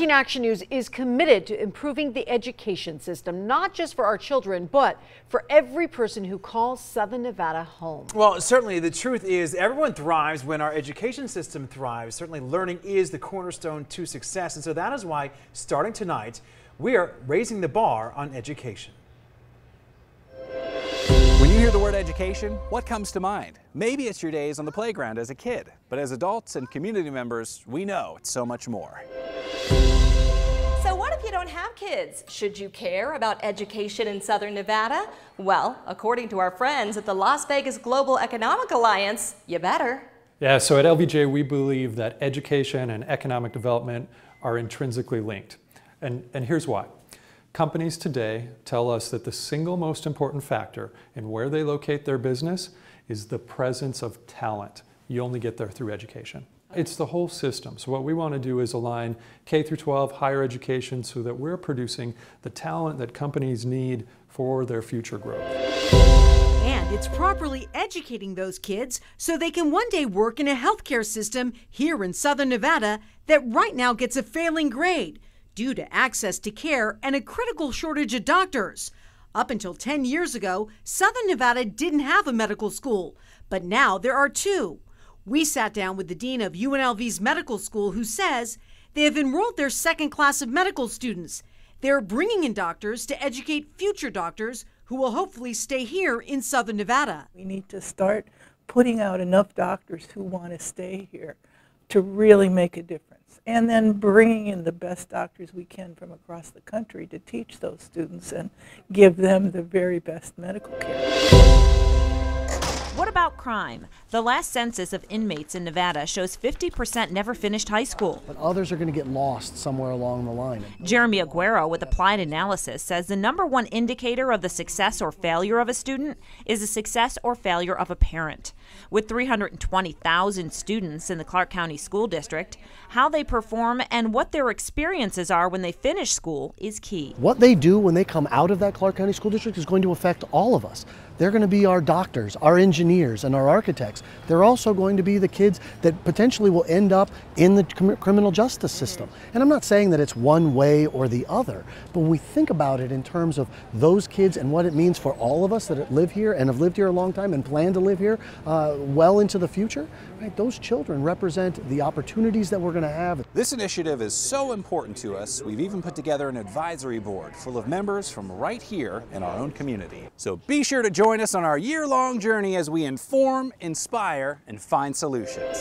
14 Action News is committed to improving the education system, not just for our children, but for every person who calls Southern Nevada home. Well, certainly the truth is everyone thrives when our education system thrives. Certainly learning is the cornerstone to success. And so that is why, starting tonight, we are raising the bar on education. When you hear the word education, what comes to mind? Maybe it's your days on the playground as a kid, but as adults and community members, we know it's so much more. So what if you don't have kids? Should you care about education in Southern Nevada? Well, according to our friends at the Las Vegas Global Economic Alliance, you better. Yeah, so at LVJ we believe that education and economic development are intrinsically linked. And here's why. Companies today tell us that the single most important factor in where they locate their business is the presence of talent. You only get there through education. It's the whole system. So what we want to do is align K through 12 higher education so that we're producing the talent that companies need for their future growth. And it's properly educating those kids so they can one day work in a healthcare system here in Southern Nevada that right now gets a failing grade due to access to care and a critical shortage of doctors. Up until 10 years ago, Southern Nevada didn't have a medical school, but now there are two. We sat down with the dean of UNLV's medical school who says they have enrolled their second class of medical students. They're bringing in doctors to educate future doctors who will hopefully stay here in Southern Nevada. We need to start putting out enough doctors who want to stay here to really make a difference. And then bringing in the best doctors we can from across the country to teach those students and give them the very best medical care. What about crime? The last census of inmates in Nevada shows 50% never finished high school. But others are going to get lost somewhere along the line. Jeremy Aguero with Applied Analysis says the #1 indicator of the success or failure of a student is the success or failure of a parent. With 320,000 students in the Clark County School District, how they perform and what their experiences are when they finish school is key. What they do when they come out of that Clark County School District is going to affect all of us. They're going to be our doctors, our engineers, and our architects. They're also going to be the kids that potentially will end up in the criminal justice system. And I'm not saying that it's one way or the other, but when we think about it in terms of those kids and what it means for all of us that live here and have lived here a long time and plan to live here well into the future, right, those children represent the opportunities that we're going to have. This initiative is so important to us, we've even put together an advisory board full of members from right here in our own community. So be sure to join us on our year-long journey as we inform, inspire, and find solutions.